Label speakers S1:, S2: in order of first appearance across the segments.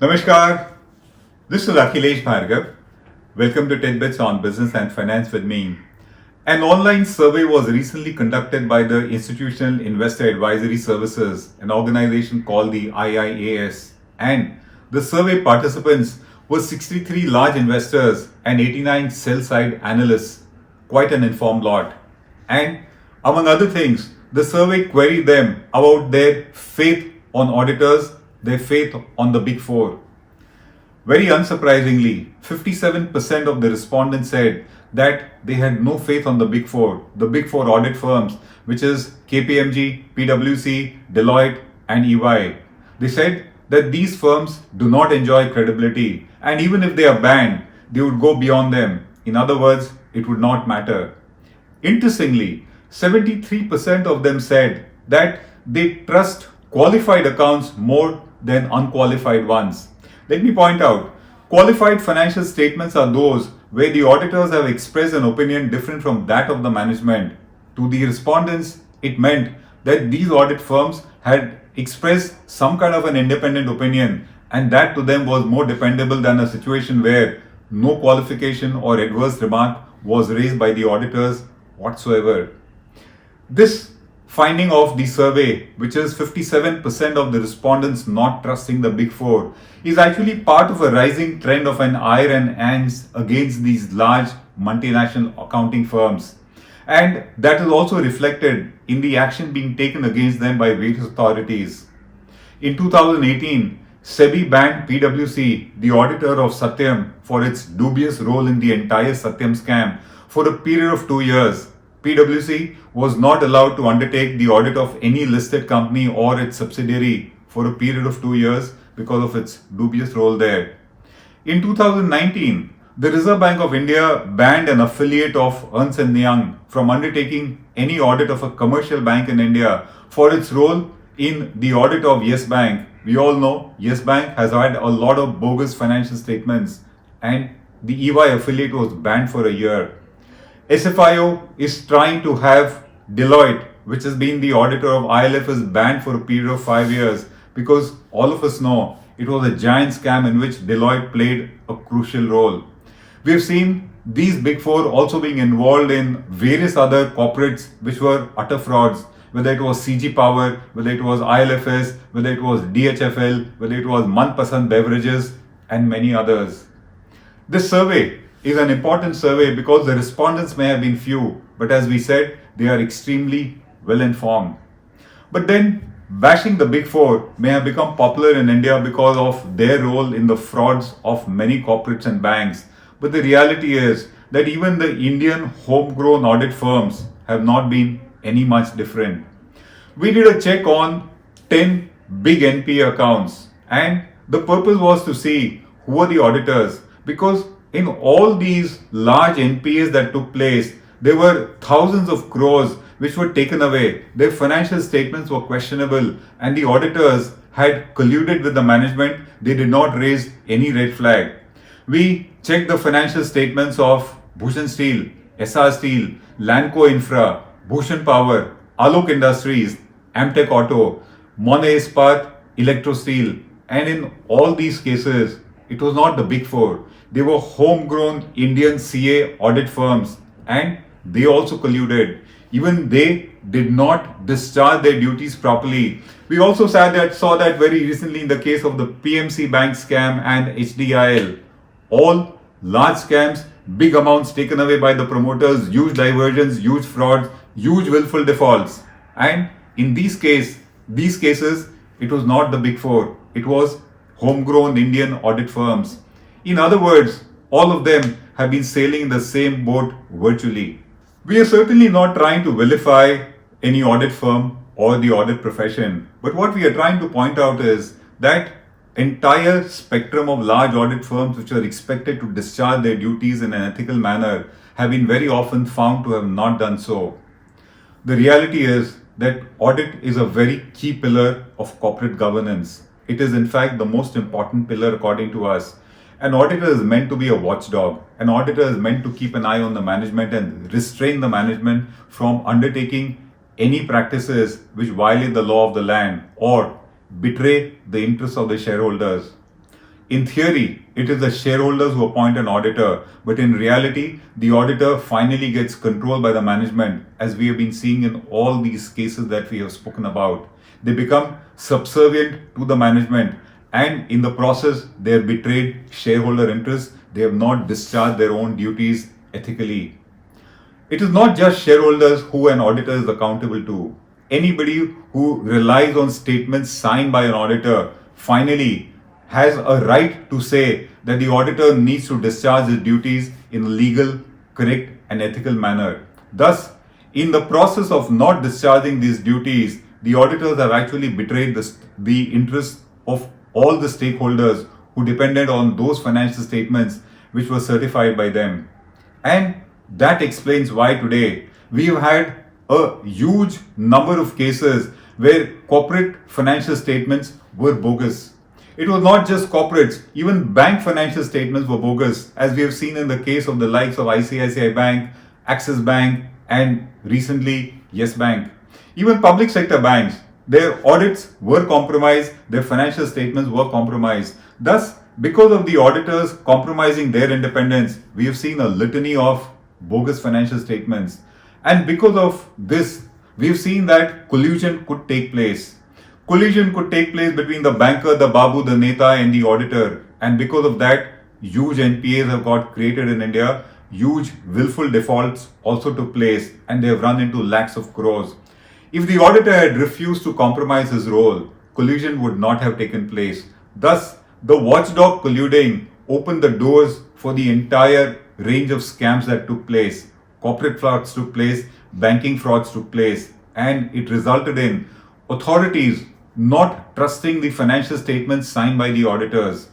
S1: Namaskar, this is Akhilesh Bhargava. Welcome to tit-bits on business and finance with me. An online survey was recently conducted by the Institutional Investor Advisory Services, an organization called the IIAS, and the survey participants were 63 large investors and 89 sell-side analysts, quite an informed lot. And among other things, the survey queried them about their faith on auditors, their faith on the Big Four. Very unsurprisingly, 57% of the respondents said that they had no faith on the Big Four audit firms, which is KPMG, PwC, Deloitte, and EY. They said that these firms do not enjoy credibility, and even if they are banned, they would go beyond them. In other words, it would not matter. Interestingly, 73% of them said that they trust qualified accounts more than unqualified ones. Let me point out, qualified financial statements are those where the auditors have expressed an opinion different from that of the management. To the respondents, it meant that these audit firms had expressed some kind of an independent opinion, and that to them was more dependable than a situation where no qualification or adverse remark was raised by the auditors whatsoever. This finding of the survey, which is 57% of the respondents not trusting the Big Four, is actually part of a rising trend of an ire and angst against these large multinational accounting firms. And that is also reflected in the action being taken against them by various authorities. In 2018, SEBI banned PwC, the auditor of Satyam, for its dubious role in the entire Satyam scam for a period of 2 years. PwC was not allowed to undertake the audit of any listed company or its subsidiary for a period of 2 years because of its dubious role there. In 2019, the Reserve Bank of India banned an affiliate of Ernst & Young from undertaking any audit of a commercial bank in India for its role in the audit of Yes Bank. We all know Yes Bank has had a lot of bogus financial statements, and the EY affiliate was banned for a year. SFIO is trying to have Deloitte, which has been the auditor of ILFS, banned for a period of 5 years because all of us know it was a giant scam in which Deloitte played a crucial role. We have seen these Big Four also being involved in various other corporates which were utter frauds, whether it was CG Power, whether it was ILFS, whether it was DHFL, whether it was Manpasand Beverages, and many others. This survey is an important survey because the respondents may have been few, but as we said, they are extremely well informed. But then, bashing the Big Four may have become popular in India because of their role in the frauds of many corporates and banks. But the reality is that even the Indian homegrown audit firms have not been any much different. We did a check on 10 big NPA accounts, and the purpose was to see who are the auditors, because in all these large NPAs that took place, there were thousands of crores which were taken away. Their financial statements were questionable, and the auditors had colluded with the management. They did not raise any red flag. We checked the financial statements of Bhushan Steel, SR Steel, Lanco Infra, Bhushan Power, Alok Industries, Amtech Auto, Monet Ispat, Electro Steel, and in all these cases, it was not the Big Four. They were homegrown Indian CA audit firms, and they also colluded. Even they did not discharge their duties properly. We also saw that very recently in the case of the PMC Bank scam and HDIL. All large scams, big amounts taken away by the promoters, huge diversions, huge frauds, huge willful defaults. And in these cases, it was not the Big Four. It was homegrown Indian audit firms. In other words, all of them have been sailing in the same boat virtually. We are certainly not trying to vilify any audit firm or the audit profession, but what we are trying to point out is that entire spectrum of large audit firms which are expected to discharge their duties in an ethical manner have been very often found to have not done so. The reality is that audit is a very key pillar of corporate governance. It is in fact the most important pillar according to us. An auditor is meant to be a watchdog. An auditor is meant to keep an eye on the management and restrain the management from undertaking any practices which violate the law of the land or betray the interests of the shareholders. In theory, it is the shareholders who appoint an auditor, but in reality, the auditor finally gets controlled by the management, as we have been seeing in all these cases that we have spoken about. They become subservient to the management, and in the process, they have betrayed shareholder interests. They have not discharged their own duties ethically. It is not just shareholders who an auditor is accountable to. Anybody who relies on statements signed by an auditor finally has a right to say that the auditor needs to discharge his duties in a legal, correct, and ethical manner. Thus, in the process of not discharging these duties, the auditors have actually betrayed the interests of all the stakeholders who depended on those financial statements which were certified by them. And that explains why today we have had a huge number of cases where corporate financial statements were bogus. It was not just corporates, even bank financial statements were bogus, as we have seen in the case of the likes of ICICI Bank, Axis Bank, and recently Yes Bank. Even public sector banks, their audits were compromised, their financial statements were compromised. Thus, because of the auditors compromising their independence, we have seen a litany of bogus financial statements. And because of this, we have seen that collusion could take place. Collusion could take place between the banker, the babu, the neta, and the auditor. And because of that, huge NPAs have got created in India. Huge willful defaults also took place, and they have run into lakhs of crores. If the auditor had refused to compromise his role, collusion would not have taken place. Thus, the watchdog colluding opened the doors for the entire range of scams that took place. Corporate frauds took place, banking frauds took place, and it resulted in authorities not trusting the financial statements signed by the auditors.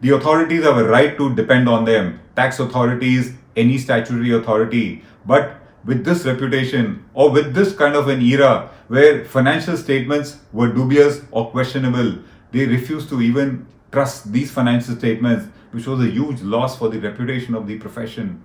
S1: The authorities have a right to depend on them, tax authorities, any statutory authority. But with this reputation, or with this kind of an era where financial statements were dubious or questionable, they refused to even trust these financial statements, which was a huge loss for the reputation of the profession.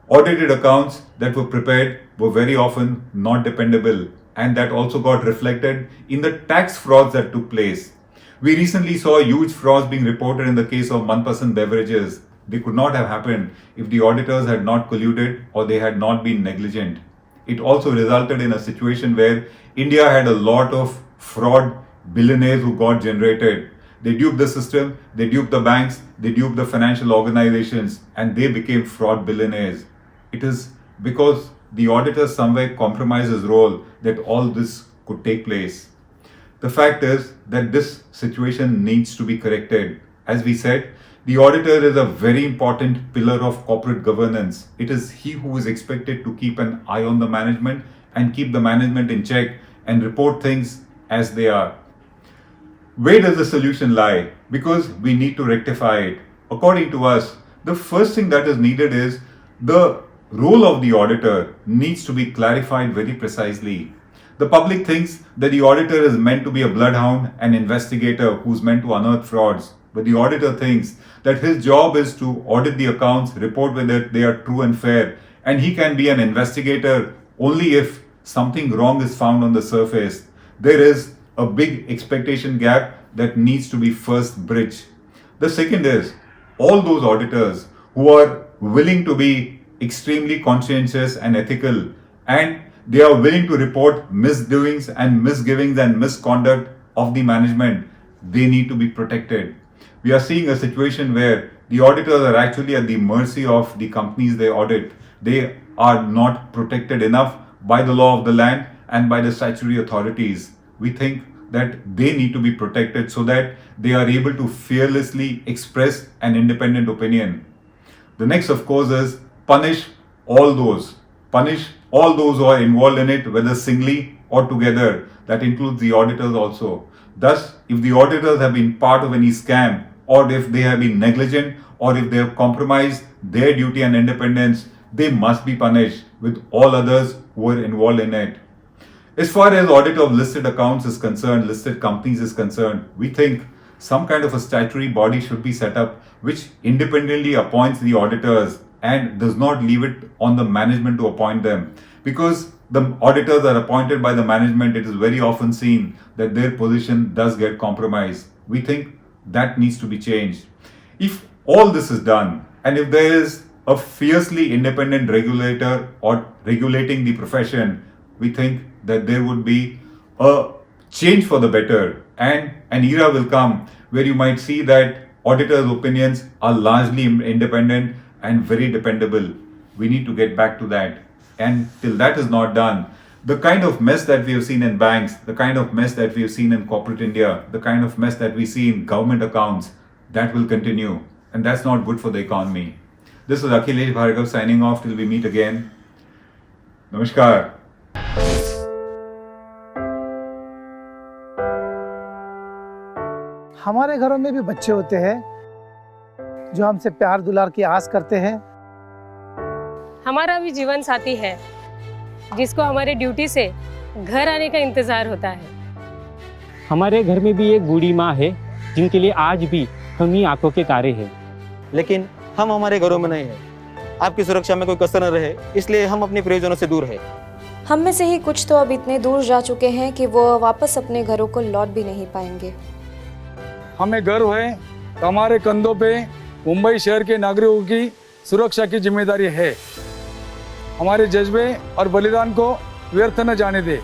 S1: Audited accounts that were prepared were very often not dependable, and that also got reflected in the tax frauds that took place. We recently saw huge frauds being reported in the case of Manpasand beverages. They could not have happened if the auditors had not colluded or they had not been negligent. It also resulted in a situation where India had a lot of fraud billionaires who got generated. They duped the system, they duped the banks, they duped the financial organizations, and they became fraud billionaires. It is because the auditor somewhere compromised his role that all this could take place. The fact is that this situation needs to be corrected. As we said, the auditor is a very important pillar of corporate governance. It is he who is expected to keep an eye on the management and keep the management in check and report things as they are. Where does the solution lie? Because we need to rectify it. According to us, the first thing that is needed is the role of the auditor needs to be clarified very precisely. The public thinks that the auditor is meant to be a bloodhound, an investigator who's meant to unearth frauds. But the auditor thinks that his job is to audit the accounts, report whether they are true and fair, and he can be an investigator only if something wrong is found on the surface. There is a big expectation gap that needs to be first bridged. The second is all those auditors who are willing to be extremely conscientious and ethical, and they are willing to report misdoings and misgivings and misconduct of the management, they need to be protected. We are seeing a situation where the auditors are actually at the mercy of the companies they audit. They are not protected enough by the law of the land and by the statutory authorities. We think that they need to be protected so that they are able to fearlessly express an independent opinion. The next, of course, is punish all those. Punish all those who are involved in it, whether singly or together. That includes the auditors also. Thus, if the auditors have been part of any scam, or if they have been negligent, or if they have compromised their duty and independence, they must be punished with all others who were involved in it. As far as audit of listed accounts is concerned, listed companies is concerned, we think some kind of a statutory body should be set up which independently appoints the auditors and does not leave it on the management to appoint them. Because the auditors are appointed by the management, it is very often seen that their position does get compromised. We think that needs to be changed. If all this is done, and if there is a fiercely independent regulator or regulating the profession, we think that there would be a change for the better, and an era will come where you might see that auditors' opinions are largely independent and very dependable. We need to get back to that. And till that is not done, the kind of mess that we have seen in banks, the kind of mess that we have seen in corporate India, the kind of mess that we see in government accounts, that will continue. And that's not good for the economy. This is Akhilesh Bhargava signing off till we meet again. Namaskar.
S2: हमारे घरों में भी बच्चे होते हैं जो हमसे प्यार दुलार की आस करते हैं।
S3: हमारा भी जीवन साथी है जिसको हमारे ड्यूटी से घर आने का इंतजार होता है।
S4: हमारे घर में भी एक बूढ़ी माँ है जिनके लिए आज भी हम ही आंखों के तारे हैं।
S5: लेकिन हम हमारे घरों में नहीं हैं। आपकी सुरक्षा में कोई कसर न रहे, इसलिए हम अपने प्रियजनों से दूर हैं।
S6: हम में से ही कुछ तो अब इतने दूर जा चुके हैं कि वो वापस अपने घरों को लौट भी नहीं पाएंगे।
S7: हमें गर्व है कि हमारे कंधों पे मुंबई शहर के नागरिकों की सुरक्षा की जिम्मेदारी है। हमारे जज्बे और बलिदान को व्यर्थ न जाने दे।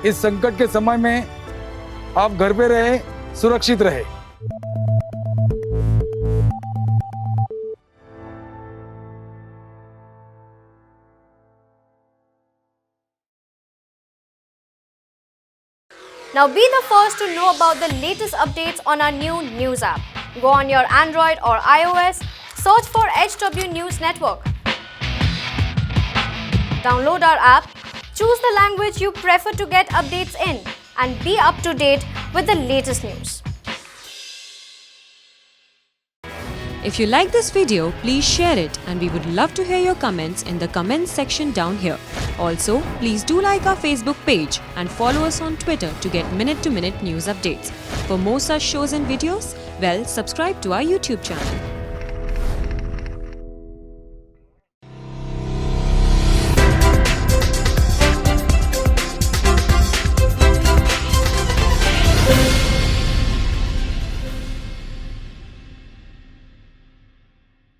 S7: इस संकट के समय में आप घर पे रहे, सुरक्षित रहे।
S8: Now be the first to know about the latest updates on our new news app. Go on your Android or iOS, search for HW News Network. Download our app, choose the language you prefer to get updates in, and be up to date with the latest news.
S9: If you like this video, please share it, and we would love to hear your comments in the comments section down here. Also, please do like our Facebook page and follow us on Twitter to get minute-to-minute news updates. For more such shows and videos, well, subscribe to our YouTube channel.